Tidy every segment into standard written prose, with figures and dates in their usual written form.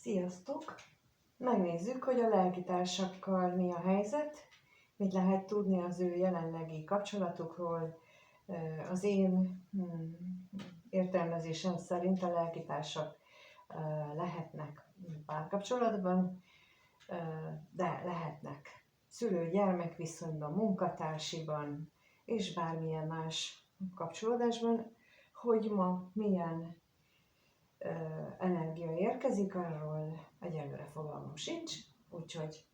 Sziasztok! Megnézzük, hogy a lelkitársakkal mi a helyzet, mit lehet tudni az ő jelenlegi kapcsolatukról. Az én értelmezésem szerint a lelkitársak lehetnek párkapcsolatban, de lehetnek szülő-gyermek viszonyban, munkatársiban és bármilyen más kapcsolódásban. Hogy ma milyen energia érkezik, arról egyelőre fogalmam sincs, úgyhogy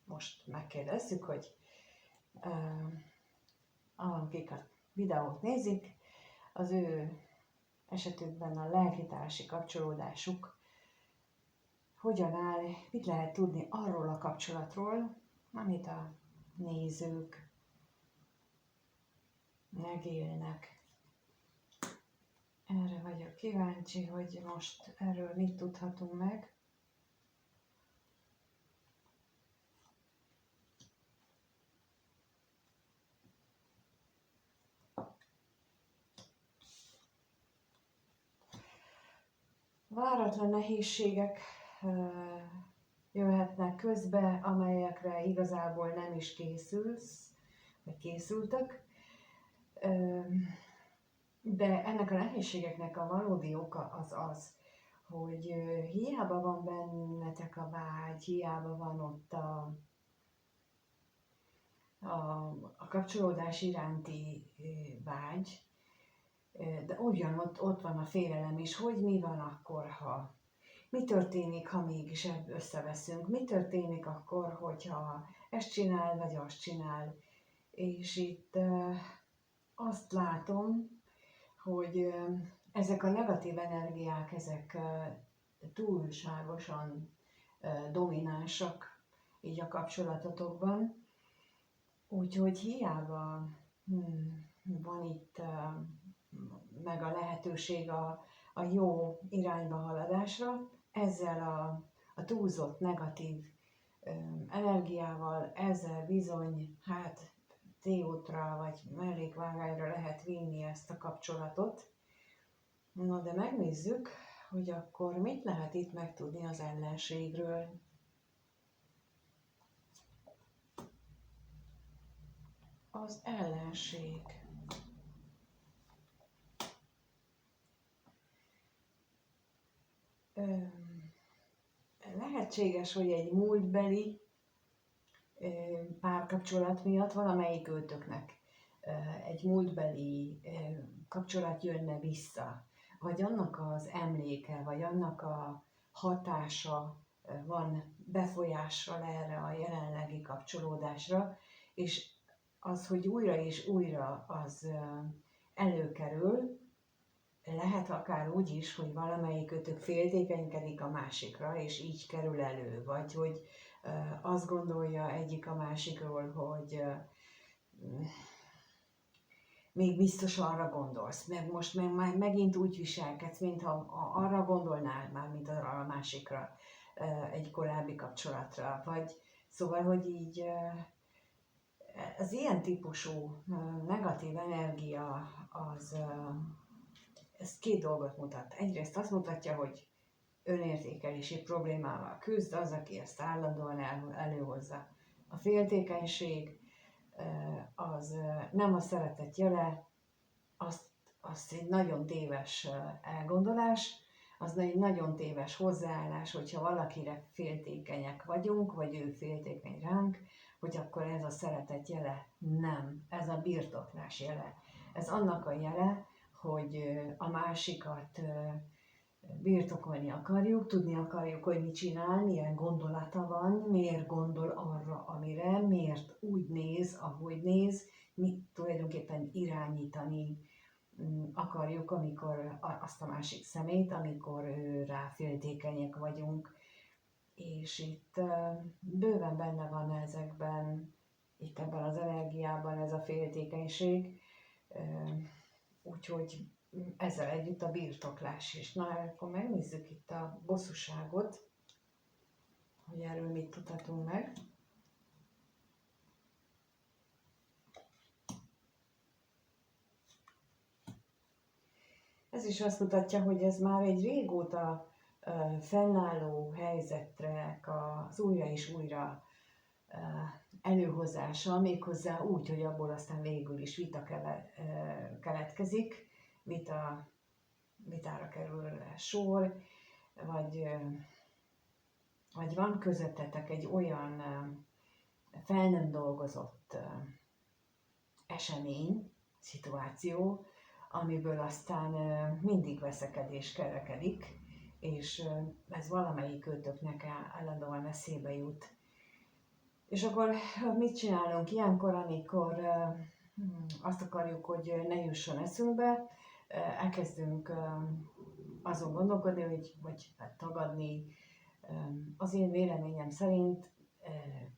most megkérdezzük, hogy akik a videót nézik, az ő esetükben a lelkitársi kapcsolódásuk hogyan áll, mit lehet tudni arról a kapcsolatról, amit a nézők megélnek. Erre vagyok kíváncsi, hogy most erről mit tudhatunk meg. Váratlan nehézségek jöhetnek közbe, amelyekre igazából nem is készülsz, vagy készültök. De ennek a nehézségeknek a valódi oka az, hogy hiába van bennetek a vágy, hiába van ott a kapcsolódás iránti vágy, de ott van a félelem is, hogy mi van akkor, mi történik, ha mégis összeveszünk, mi történik akkor, hogyha ezt csinál, vagy azt csinál. És itt azt látom, hogy ezek a negatív energiák, ezek túlságosan dominánsak így a kapcsolatotokban. Úgyhogy hiába van itt meg a lehetőség a jó irányba haladásra, ezzel a túlzott negatív energiával, ezzel bizony téútra vagy mellékvágányra lehet vinni ezt a kapcsolatot. Na de megnézzük, hogy akkor mit lehet itt megtudni az ellenségről. Az ellenség. Lehetséges, hogy egy múltbeli párkapcsolat miatt valamelyik őtöknek egy múltbeli kapcsolat jönne vissza, vagy annak az emléke, vagy annak a hatása van befolyással erre a jelenlegi kapcsolódásra, és az, hogy újra és újra az előkerül, lehet akár úgy is, hogy valamelyikőtök féltékenykedik a másikra, és így kerül elő, vagy hogy azt gondolja egyik a másikról, hogy még biztos arra gondolsz, meg most meg megint úgy viselkedsz, mintha arra gondolnál már, mint arra a másikra, egy korábbi kapcsolatra, vagy szóval, hogy így az ilyen típusú negatív energia ez két dolgot mutat. Egyrészt azt mutatja, hogy önértékelési problémával küzd az, aki ezt állandóan előhozza. A féltékenység az nem a szeretet jele, az egy nagyon téves elgondolás, az egy nagyon téves hozzáállás, hogyha valakire féltékenyek vagyunk, vagy ő féltékeny ránk, hogy akkor ez a szeretet jele. Nem, ez a birtoklás jele. Ez annak a jele, hogy a másikat birtokolni akarjuk, tudni akarjuk, hogy mit csinál, milyen gondolata van, miért gondol arra, amire, miért úgy néz, ahogy néz, mi tulajdonképpen irányítani akarjuk, amikor azt a másik szemét, amikor rá féltékenyek vagyunk. És itt bőven benne van ezekben, itt ebben az energiában ez a féltékenység, úgyhogy ezzel együtt a birtoklás is. Na, akkor megnézzük itt a bosszúságot, hogy erről mit tudhatunk meg. Ez is azt mutatja, hogy ez már egy régóta fennálló helyzetre az újra és újra előhozása, méghozzá úgy, hogy abból aztán végül is vita keletkezik, vitára kerül sor, vagy van közöttetek egy olyan fel nem dolgozott esemény, szituáció, amiből aztán mindig veszekedés kerekedik, és ez valamelyik őtöknek állandóan eszébe jut. És akkor mit csinálunk ilyenkor, amikor azt akarjuk, hogy ne jusson eszünkbe, elkezdünk azon gondolkodni, vagy tagadni. Az én véleményem szerint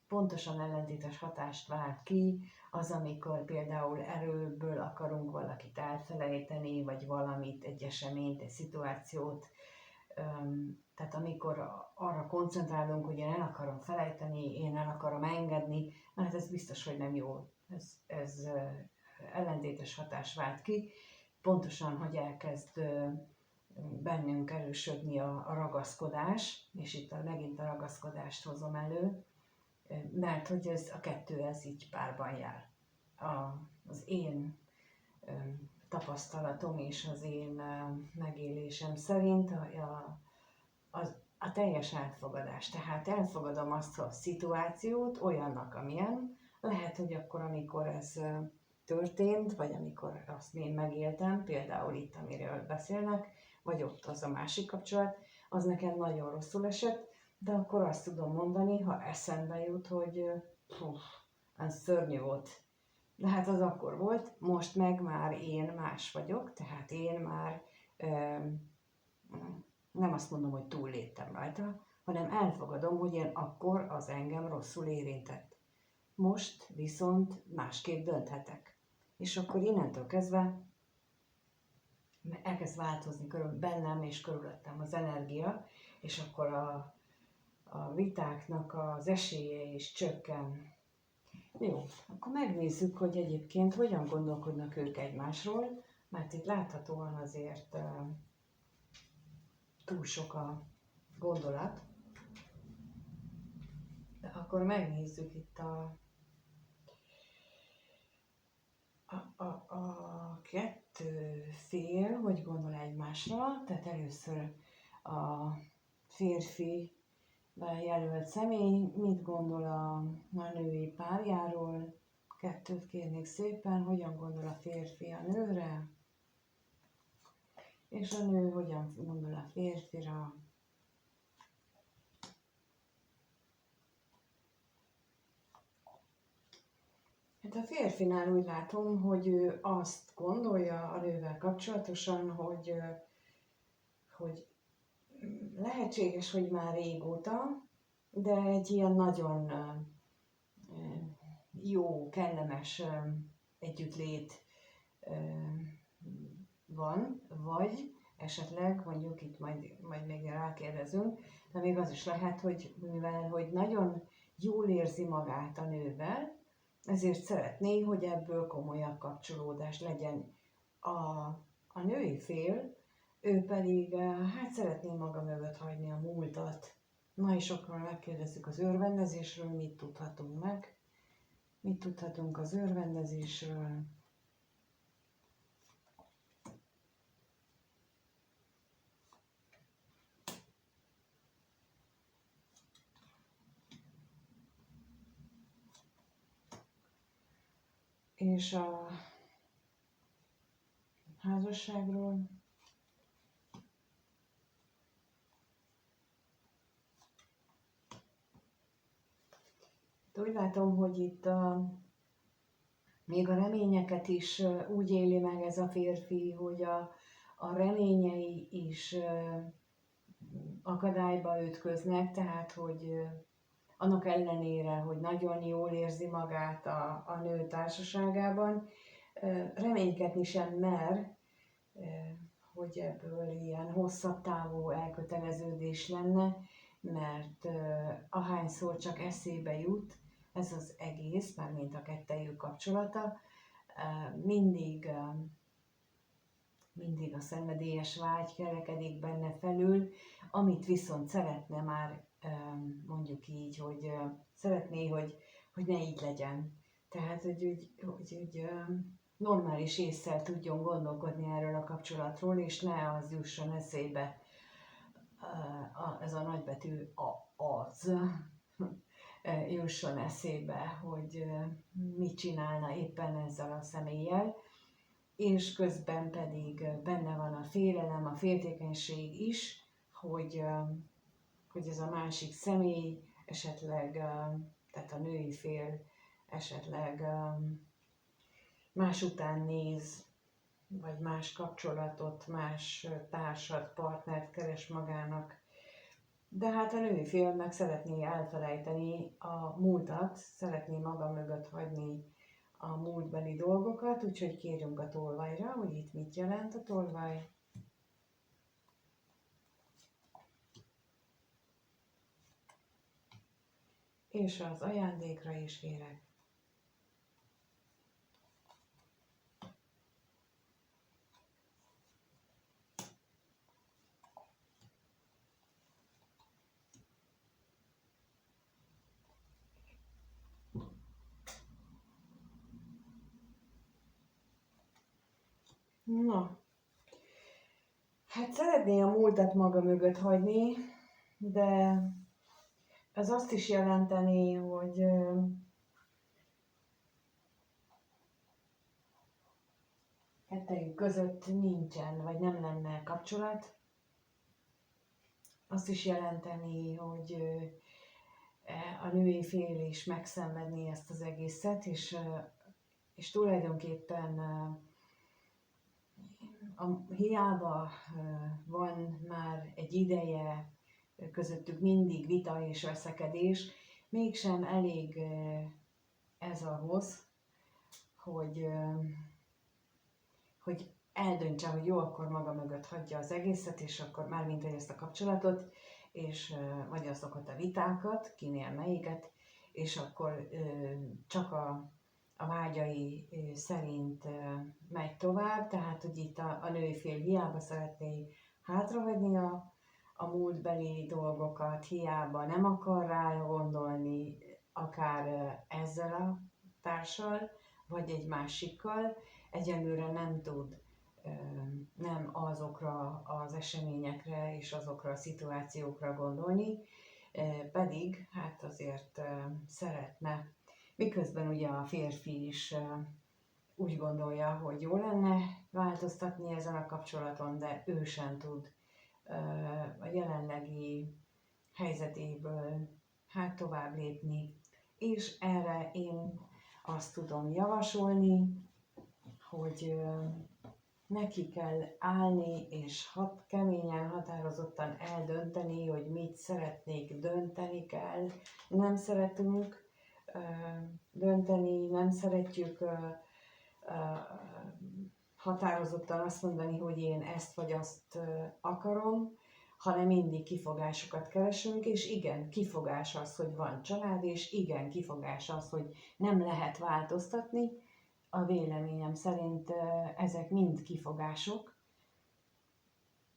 pontosan ellentétes hatást vált ki az, amikor például erőből akarunk valakit elfelejteni, vagy valamit, egy eseményt, egy szituációt. Tehát amikor arra koncentrálunk, hogy én el akarom felejteni, én el akarom engedni, hát ez biztos, hogy nem jó. Ez ellentétes hatás vált ki. Pontosan, hogy elkezd bennünk erősödni a ragaszkodás, és itt megint a ragaszkodást hozom elő, mert hogy a kettő ez így párban jár. Az én tapasztalatom és az én megélésem szerint a teljes elfogadás. Tehát elfogadom azt a szituációt olyannak, amilyen. Lehet, hogy akkor, amikor ez történt, vagy amikor azt én megéltem, például itt, amiről beszélnek, vagy ott az a másik kapcsolat, az nekem nagyon rosszul esett, de akkor azt tudom mondani, ha eszembe jut, hogy ez szörnyű volt. De hát az akkor volt, most meg már én más vagyok, tehát én már nem azt mondom, hogy túlléptem rajta, hanem elfogadom, hogy én akkor az engem rosszul érintett. Most viszont másképp dönthetek. És akkor innentől kezdve elkezd változni bennem és körülöttem az energia, és akkor a vitáknak az esélye is csökken. Jó, akkor megnézzük, hogy egyébként hogyan gondolkodnak ők egymásról, mert itt láthatóan azért túl sok a gondolat. De akkor megnézzük itt a kettő fél, hogy gondol egymásra, tehát először a férfi jelölt személy mit gondol a női párjáról. Kettőt kérnék szépen, hogyan gondol a férfi a nőre, és a nő hogyan gondol a férfira. Hát a férfinál úgy látom, hogy ő azt gondolja a nővel kapcsolatosan, hogy lehetséges, hogy már régóta, de egy ilyen nagyon jó, kellemes együttlét van, vagy esetleg, mondjuk itt majd még rákérdezünk, de még az is lehet, hogy mivel hogy nagyon jól érzi magát a nővel, ezért szeretné, hogy ebből komolyabb kapcsolódás legyen. A női fél, ő pedig hát szeretné maga mögött hagyni a múltat. Na és akkor megkérdezzük az örvendezésről, mit tudhatunk meg. Mit tudhatunk az örvendezésről? És a házasságról. Úgy látom, hogy itt még a reményeket is úgy éli meg ez a férfi, hogy a reményei is akadályba ütköznek, tehát hogy annak ellenére, hogy nagyon jól érzi magát a nő társaságában, reménykedni sem mer, hogy ebből ilyen hosszabb távú elköteleződés lenne, mert ahányszor csak eszébe jut ez az egész, mármint a kettejük kapcsolata, mindig a szenvedélyes vágy kerekedik benne felül, amit viszont szeretne már, mondjuk így, hogy szeretné, hogy ne így legyen. Tehát, hogy normális ésszel tudjon gondolkodni erről a kapcsolatról, és ne az jusson eszébe, ez a nagybetű az jusson eszébe, hogy mit csinálna éppen ezzel a személlyel, és közben pedig benne van a félelem, a féltékenység is, hogy ez a másik személy esetleg, tehát a női fél esetleg más után néz, vagy más kapcsolatot, más társat, partnert keres magának. De hát a női fél meg szeretné elfelejteni a múltat, szeretné maga mögött hagyni a múltbeli dolgokat, úgyhogy kérjünk a tolvajra, hogy itt mit jelent a tolvaj. És az ajándékra is kérek. Na, hát szeretné a múltat maga mögött hagyni, de ez azt is jelenteni, hogy kettejük között nincsen, vagy nem lenne kapcsolat. Azt is jelenteni, hogy a női fél is megszenvedné ezt az egészet, és tulajdonképpen hiába van már egy ideje közöttük mindig vita és veszekedés, mégsem elég ez ahhoz, hogy eldöntse, hogy jó, akkor maga mögött hagyja az egészet, és akkor mármint ezt a kapcsolatot, és vagy azokat a vitákat, kinél melyiket, és akkor csak a vágyai szerint megy tovább, tehát hogy itt a női fél hiába szeretné hátrahagyni a múltbeli dolgokat, hiába nem akar rá gondolni, akár ezzel a társal, vagy egy másikkal, egyelőre nem tud nem azokra az eseményekre és azokra a szituációkra gondolni, pedig hát azért szeretne. Miközben ugye a férfi is úgy gondolja, hogy jó lenne változtatni ezen a kapcsolaton, de ő sem tud a jelenlegi helyzetéből hát tovább lépni. És erre én azt tudom javasolni, hogy neki kell állni, és keményen, határozottan eldönteni, hogy mit szeretnék, dönteni kell. Nem szeretünk dönteni, nem szeretjük határozottan azt mondani, hogy én ezt vagy azt akarom, hanem mindig kifogásokat keresünk, és igen, kifogás az, hogy van család, és igen, kifogás az, hogy nem lehet változtatni. A véleményem szerint ezek mind kifogások,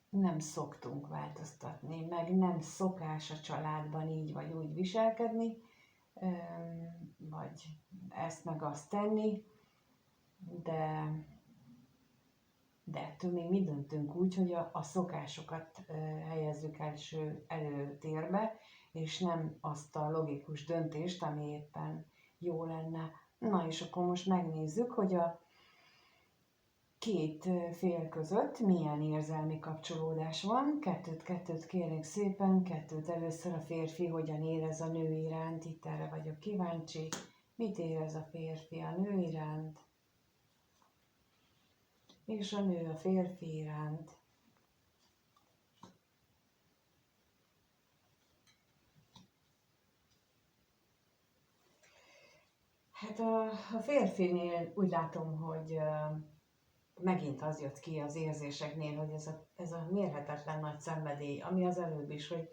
nem szoktunk változtatni, meg nem szokás a családban így vagy úgy viselkedni, vagy ezt meg azt tenni, de ettől még mi döntünk úgy, hogy a szokásokat helyezzük előtérbe, és nem azt a logikus döntést, ami éppen jó lenne. Na és akkor most megnézzük, hogy a két fél között milyen érzelmi kapcsolódás van. Kettőt kérnék szépen, kettőt először a férfi hogyan érez a nő iránt, itt erre vagyok kíváncsi. Mit érez a férfi a nő iránt? És a nő a férfi iránt. Hát a férfinél úgy látom, hogy megint az jött ki az érzéseknél, hogy ez a mérhetetlen nagy szenvedély, ami az előbb is, hogy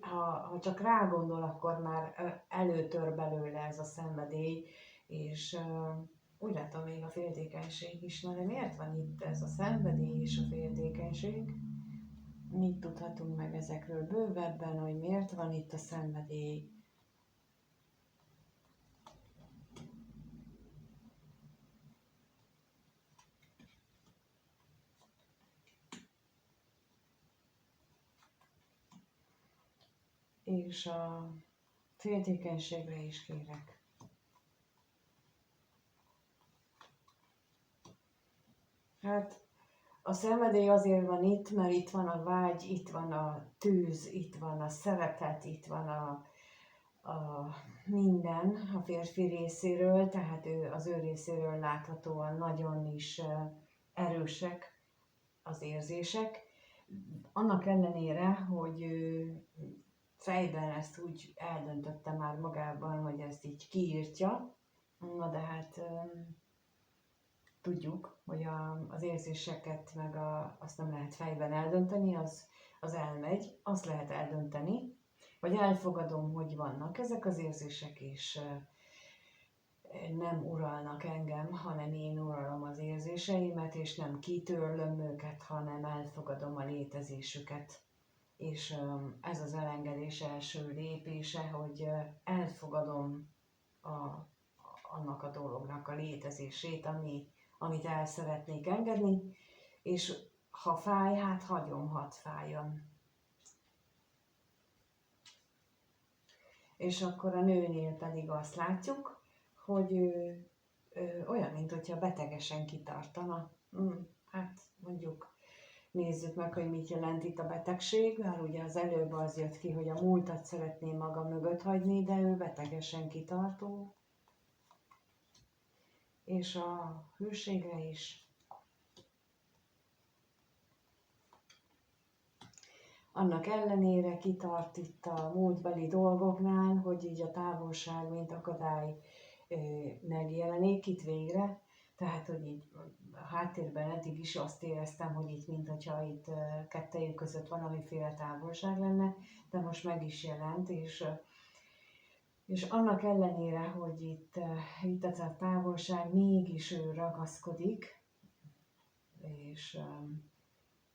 ha csak rágondol, akkor már előtör belőle ez a szenvedély, és úgy látom még a féltékenység is. Na de miért van itt ez a szenvedély és a féltékenység? mit tudhatunk meg ezekről bővebben, hogy miért van itt a szenvedély. És a féltékenységre is kérek. Hát a szenvedély azért van itt, mert itt van a vágy, itt van a tűz, itt van a szeretet, itt van a minden a férfi részéről, tehát az ő részéről láthatóan nagyon is erősek az érzések. Annak ellenére, hogy ő fejben ezt úgy eldöntötte már magában, hogy ezt így kiírtja, na de hát tudjuk, hogy az érzéseket meg azt nem lehet fejben eldönteni, az elmegy, azt lehet eldönteni, vagy elfogadom, hogy vannak ezek az érzések, és nem uralnak engem, hanem én uralom az érzéseimet, és nem kitörlöm őket, hanem elfogadom a létezésüket. És ez az elengedés első lépése, hogy elfogadom annak a dolognak a létezését, amit el szeretnék engedni, és ha fáj, hát hagyom, hadd fájjon. És akkor a nőnél pedig azt látjuk, hogy ő olyan, mint hogyha betegesen kitartana. Hát mondjuk nézzük meg, hogy mit jelent itt a betegség, mert ugye az előbb az jött ki, hogy a múltat szeretné maga mögött hagyni, de ő betegesen kitartó. És a hűségre is. Annak ellenére kitart itt a múltbeli dolgoknál, hogy így a távolság, mint akadály megjelenik itt végre. Tehát, hogy így a háttérben eddig is azt éreztem, hogy itt, mintha itt kettejük között valamiféle távolság lenne, de most meg is jelent, és annak ellenére, hogy itt ez a távolság, mégis ő ragaszkodik, és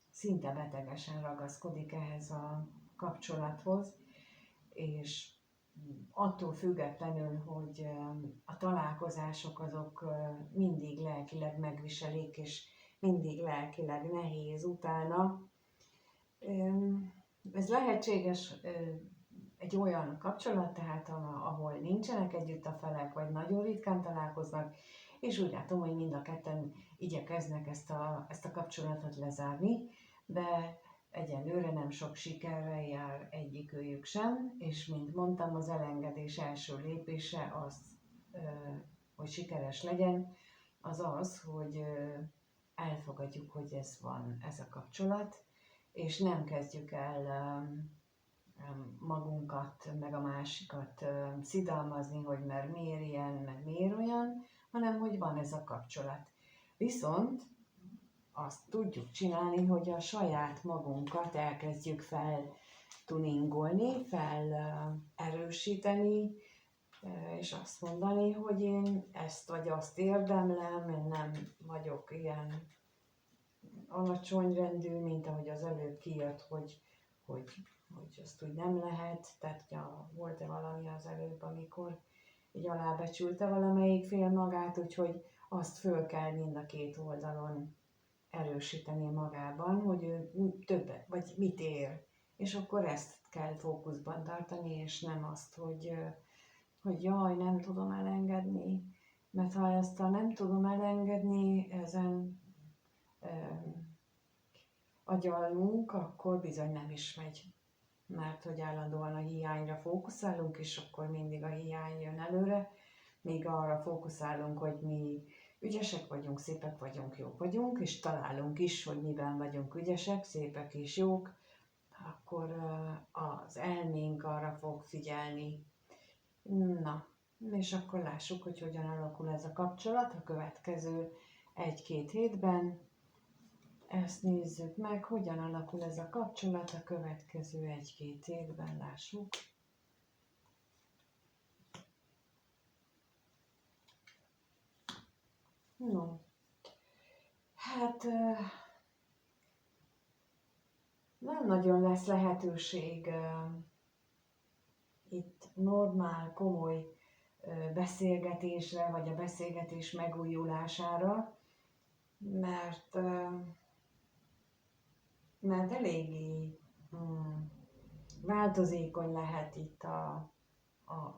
szinte betegesen ragaszkodik ehhez a kapcsolathoz, és attól függetlenül, hogy a találkozások azok mindig lelkileg megviselik, és mindig lelkileg nehéz utána. Ez lehetséges egy olyan kapcsolat, tehát ahol nincsenek együtt a felek, vagy nagyon ritkán találkoznak, és úgy látom, hogy mind a ketten igyekeznek ezt a kapcsolatot lezárni, de egyelőre nem sok sikerrel jár egyikőjük sem, és mint mondtam, az elengedés első lépése az, hogy sikeres legyen, az az, hogy elfogadjuk, hogy ez van, ez a kapcsolat, és nem kezdjük el magunkat, meg a másikat szidalmazni, hogy mert miért ilyen, meg miért olyan, hanem hogy van ez a kapcsolat. Viszont azt tudjuk csinálni, hogy a saját magunkat elkezdjük feltuningolni, erősíteni, és azt mondani, hogy én ezt vagy azt érdemlem, én nem vagyok ilyen alacsony rendű, mint ahogy az előbb kijött, hogy azt úgy nem lehet, tehát volt-e valami az előbb, amikor így alábecsülte valamelyik fél magát, úgyhogy azt föl kell mind a két oldalon erősíteni magában, hogy ő többet, vagy mit ér. És akkor ezt kell fókuszban tartani, és nem azt, hogy jaj, nem tudom elengedni. Mert ha ezt a nem tudom elengedni, ezen agyalunk, akkor bizony nem is megy. Mert hogy állandóan a hiányra fókuszálunk, és akkor mindig a hiány jön előre, míg arra fókuszálunk, hogy mi ügyesek vagyunk, szépek vagyunk, jók vagyunk, és találunk is, hogy miben vagyunk ügyesek, szépek és jók, akkor az elménk arra fog figyelni. Na, és akkor lássuk, hogy hogyan alakul ez a kapcsolat a következő 1-2 hétben. Ezt nézzük meg, hogyan alakul ez a kapcsolat a következő 1-2 hétben, lássuk. No, hát nem nagyon lesz lehetőség itt normál, komoly beszélgetésre, vagy a beszélgetés megújulására, mert, mert eléggé változékony lehet itt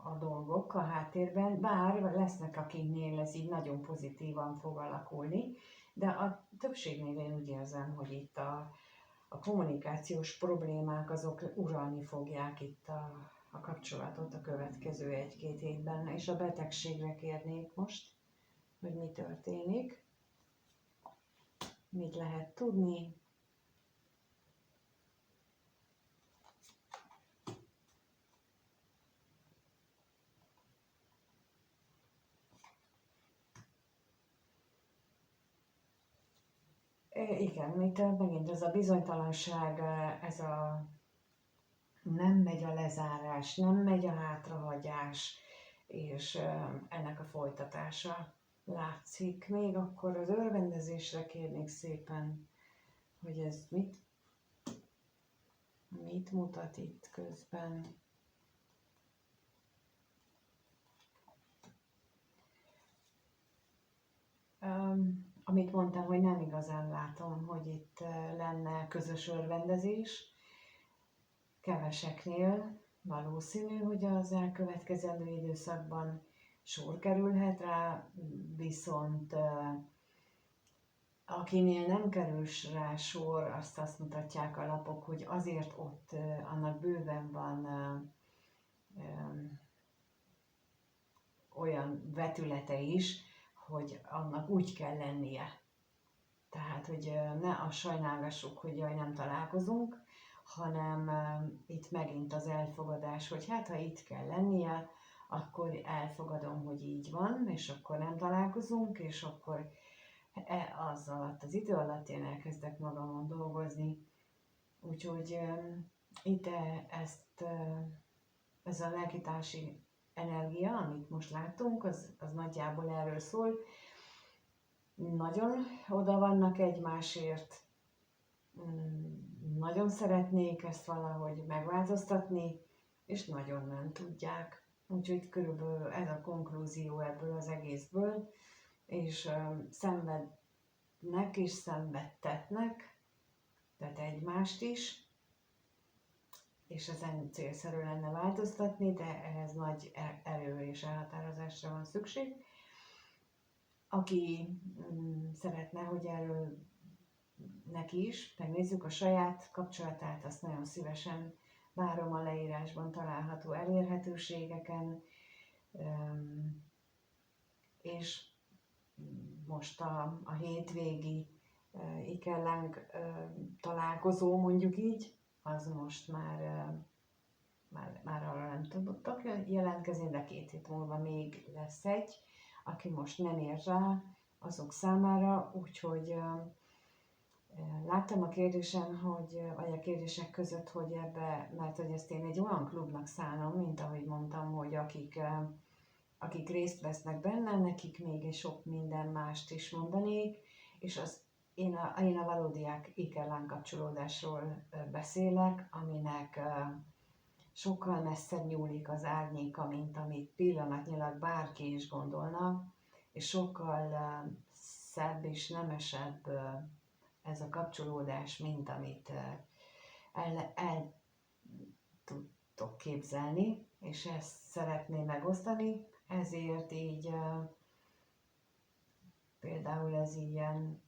a dolgok a háttérben, bár lesznek, akiknél ez így nagyon pozitívan fog alakulni, de a többségnél én úgy érzem, hogy itt a kommunikációs problémák azok uralni fogják itt a kapcsolatot a következő 1-2 hétben, és a betegségre kérnék most, hogy mi történik, mit lehet tudni. Igen, itt megint ez a bizonytalanság, ez a nem megy a lezárás, nem megy a hátrahagyás, és ennek a folytatása látszik. Még akkor az örvendezésre kérnék szépen, hogy ez mit mutat itt közben. Amit mondtam, hogy nem igazán látom, hogy itt lenne közös örvendezés. Keveseknél valószínű, hogy az elkövetkezendő időszakban sor kerülhet rá, viszont akinél nem kerül rá sor, azt mutatják a lapok, hogy azért ott annak bőven van olyan vetülete is, hogy annak úgy kell lennie. Tehát, hogy ne azt sajnálgassuk, hogy jaj, nem találkozunk, hanem itt megint az elfogadás, hogy hát ha itt kell lennie, akkor elfogadom, hogy így van, és akkor nem találkozunk, és akkor az alatt, az idő alatt én elkezdek magamon dolgozni. Úgyhogy itt ez a lelkitársi energia, amit most látunk, az nagyjából erről szól. Nagyon oda vannak egymásért, nagyon szeretnék ezt valahogy megváltoztatni, és nagyon nem tudják. Úgyhogy körülbelül ez a konklúzió ebből az egészből, és szenvednek és szenvedtetnek, tehát egymást is, és ezen célszerű lenne változtatni, de ehhez nagy erő és elhatározásra van szükség. Aki szeretne, hogy erről neki is megnézzük a saját kapcsolatát, azt nagyon szívesen várom a leírásban található elérhetőségeken, és most a hétvégi Ikerláng találkozó, mondjuk így, az most már arra nem tudottak jelentkezni, de 2 hét múlva még lesz egy, aki most nem ér rá azok számára, úgyhogy láttam a kérdésen, vagy a kérdések között, hogy ebbe, mert hogy ezt én egy olyan klubnak szánom, mint ahogy mondtam, hogy akik részt vesznek benne, nekik még sok minden mást is mondanék, és én a valódi Ikerláng kapcsolódásról beszélek, aminek sokkal messzebb nyúlik az árnyéka, mint amit pillanatnyilag bárki is gondolna, és sokkal szebb és nemesebb ez a kapcsolódás, mint amit el tudtok képzelni, és ezt szeretném megosztani, ezért így például ez ilyen,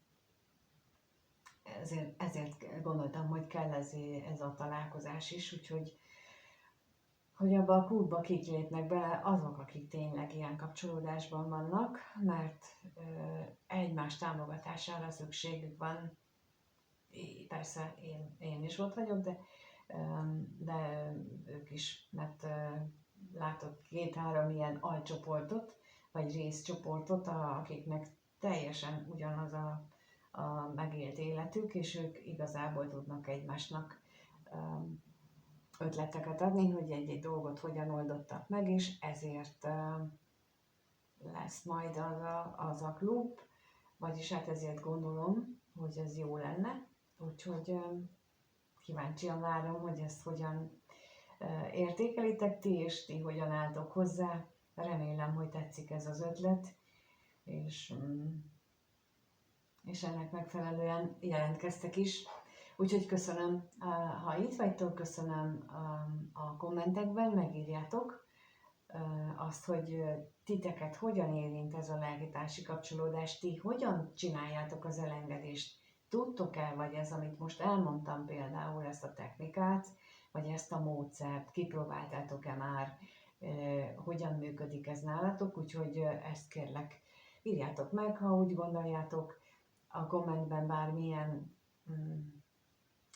ezért gondoltam, hogy kell ez a találkozás is, úgyhogy hogy abba a klubba kik lépnek bele azok, akik tényleg ilyen kapcsolódásban vannak, mert egymás támogatására szükségük van. Persze én is ott vagyok, de ők is, mert látok 2-3 ilyen alcsoportot, vagy részcsoportot, akiknek teljesen ugyanaz a megélt életük, és ők igazából tudnak egymásnak ötleteket adni, hogy egy-egy dolgot hogyan oldottak meg, és ezért lesz majd az a klub, vagyis hát ezért gondolom, hogy ez jó lenne, úgyhogy kíváncsian várom, hogy ezt hogyan értékelitek ti, és ti hogyan álltok hozzá. Remélem, hogy tetszik ez az ötlet, és ennek megfelelően jelentkeztek is. Úgyhogy köszönöm, ha itt vagytok, köszönöm a kommentekben, megírjátok azt, hogy titeket hogyan érint ez a lelkitársi kapcsolódás, ti hogyan csináljátok az elengedést. Tudtok-e, vagy ez, amit most elmondtam például, ezt a technikát, vagy ezt a módszert, kipróbáltátok-e már, hogyan működik ez nálatok, úgyhogy ezt kérlek, írjátok meg, ha úgy gondoljátok, a kommentben bármilyen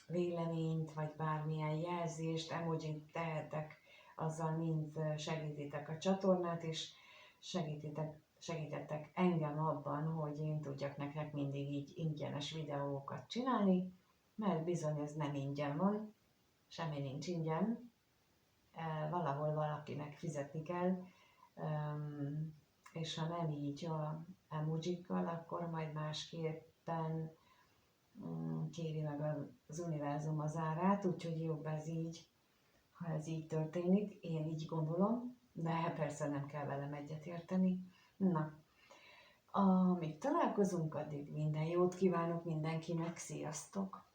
véleményt, vagy bármilyen jelzést, emojit tehetek, azzal mind segítitek a csatornát, és segítettek engem abban, hogy én tudjak nektek mindig így ingyenes videókat csinálni, mert bizony ez nem ingyen van, semmi nincs ingyen, valahol valakinek fizetni kell, és ha nem így a emojikkal, akkor majd másképpen kéri meg az univerzum az árát, úgyhogy jobb ez így, ha ez így történik, én így gondolom, de persze nem kell velem egyetérteni. Na, amíg találkozunk, addig minden jót kívánok mindenkinek, sziasztok!